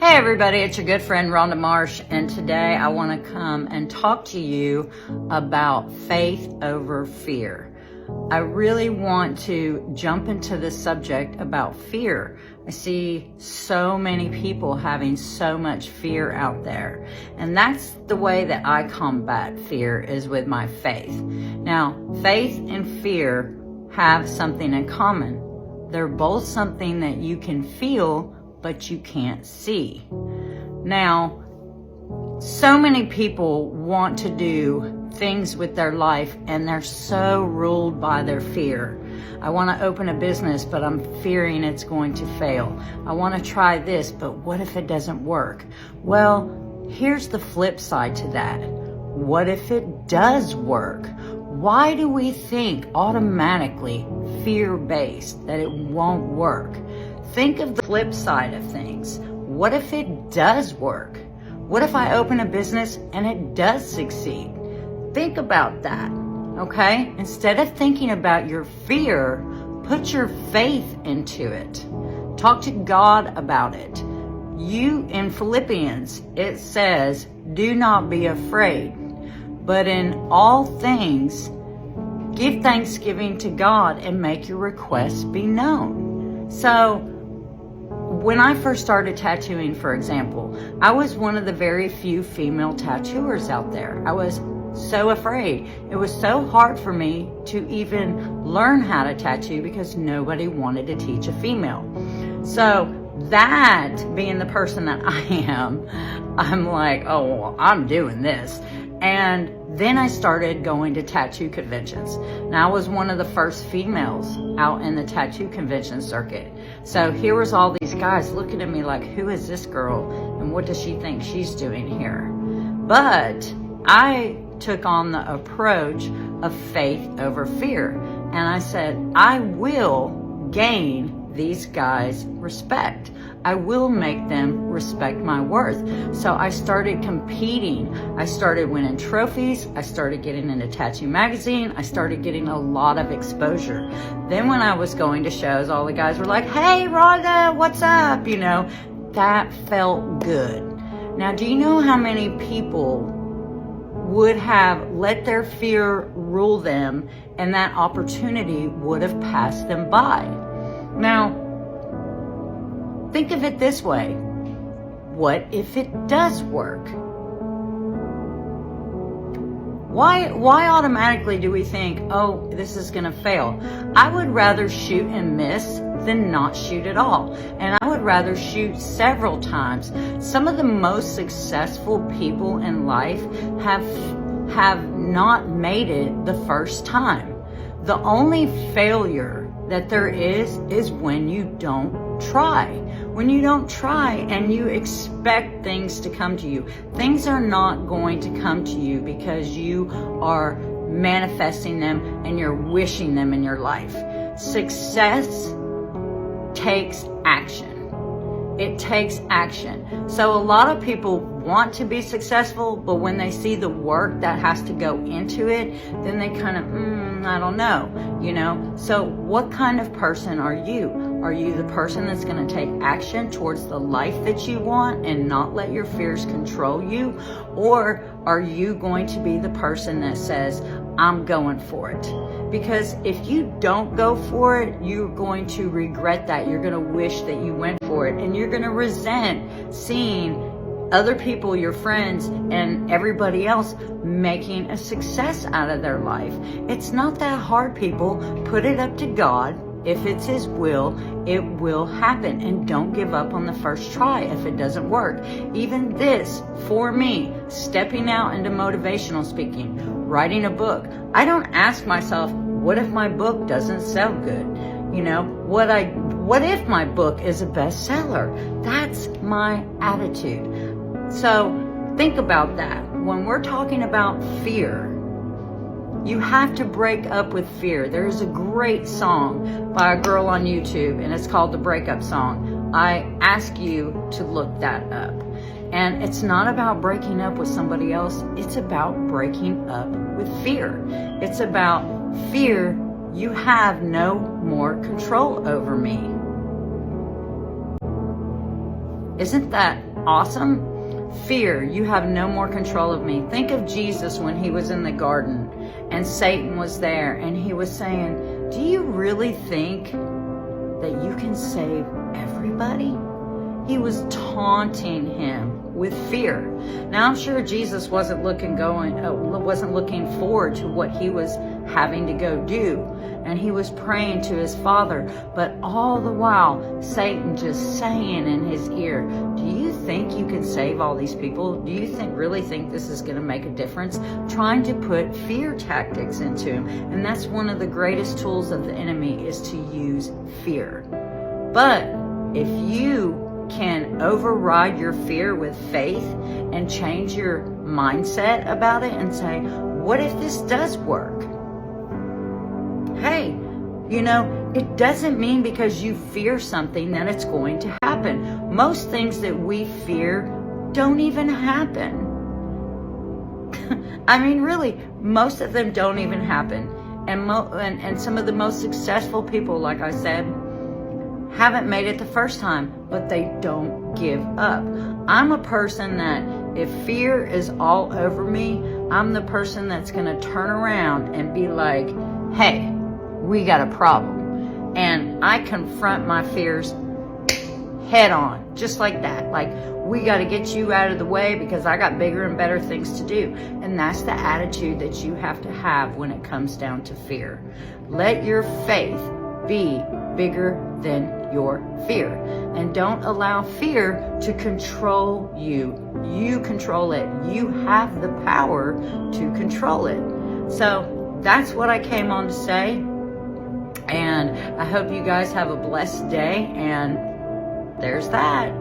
Hey everybody, it's your good friend Rhonda Marsh, and today I want to come and talk to you about faith over fear. I really want to jump into this subject about fear. I see so many people having so much fear out there, and that's the way that I combat fear, is with my faith. Now, faith and fear have something in common. They're both something that you can feel, but you can't see. Now, so many people want to do things with their life and they're so ruled by their fear. I want to open a business, but I'm fearing it's going to fail. I want to try this, but what if it doesn't work? Well, here's the flip side to that. What if it does work? Why do we think automatically fear-based that it won't work? Think of the flip side of things. What if it does work? What if I open a business and it does succeed? Think about that, okay? Instead of thinking about your fear, put your faith into it. Talk to God about it. In Philippians, it says, do not be afraid, but in all things, give thanksgiving to God and make your requests be known. So, when I first started tattooing, for example, I was one of the very few female tattooers out there. I was so afraid. It was so hard for me to even learn how to tattoo because nobody wanted to teach a female. So that being the person that I am, I'm like, oh, well, I'm doing this. And then I started going to tattoo conventions. Now I was one of the first females out in the tattoo convention circuit. So here was all these guys looking at me like, who is this girl? And what does she think she's doing here? But I took on the approach of faith over fear. And I said, I will gain these guys respect. I will make them respect my worth. So I started competing. I started winning trophies. I started getting into Tattoo Magazine. I started getting a lot of exposure. Then when I was going to shows, all the guys were like, hey, Rhonda, what's up? You know, that felt good. Now, do you know how many people would have let their fear rule them and that opportunity would have passed them by? Now, think of it this way. What if it does work? Why automatically do we think, oh, this is going to fail? I would rather shoot and miss than not shoot at all. And I would rather shoot several times. Some of the most successful people in life have not made it the first time. The only failure that there is when you don't try. When you don't try and you expect things to come to you. Things are not going to come to you because you are manifesting them and you're wishing them in your life. Success takes action. It takes action. So a lot of people want to be successful, but when they see the work that has to go into it, then they kind of, I don't know, you know? So what kind of person are you? Are you the person that's going to take action towards the life that you want and not let your fears control you? Or are you going to be the person that says, I'm going for it? Because if you don't go for it, you're going to regret that. You're going to wish that you went for it, and you're going to resent seeing other people, your friends, and everybody else making a success out of their life. It's not that hard, people. Put it up to God. If it's His will, it will happen. And don't give up on the first try if it doesn't work. Even this, for me, stepping out into motivational speaking, writing a book, I don't ask myself, what if my book doesn't sell good? You know, what if my book is a bestseller? That's my attitude. So think about that. When we're talking about fear, you have to break up with fear. There's a great song by a girl on YouTube, and it's called The Breakup Song. I ask you to look that up. And it's not about breaking up with somebody else. It's about breaking up with fear. It's about fear. You have no more control over me. Isn't that awesome? Fear, you have no more control of me. Think of Jesus when he was in the garden and Satan was there and he was saying, do you really think that you can save everybody? He was taunting him with fear. Now I'm sure Jesus wasn't looking forward to what he was having to go do, and he was praying to his Father, but all the while Satan just saying in his ear, do you think you can save all these people? Do you really think this is going to make a difference? Trying to put fear tactics into him. And that's one of the greatest tools of the enemy, is to use fear. But if you can override your fear with faith and change your mindset about it and say, what if this does work? Hey, it doesn't mean because you fear something that it's going to happen. Most things that we fear don't even happen. I mean, really, most of them don't even happen. And some of the most successful people, like I said, haven't made it the first time, but they don't give up. I'm a person that if fear is all over me, I'm the person that's going to turn around and be like, hey, we got a problem. And I confront my fears head on, just like that. Like, we got to get you out of the way because I got bigger and better things to do. And that's the attitude that you have to have when it comes down to fear. Let your faith be bigger than your fear, and don't allow fear to control you. You control it. You have the power to control it. So that's what I came on to say, and I hope you guys have a blessed day, and there's that.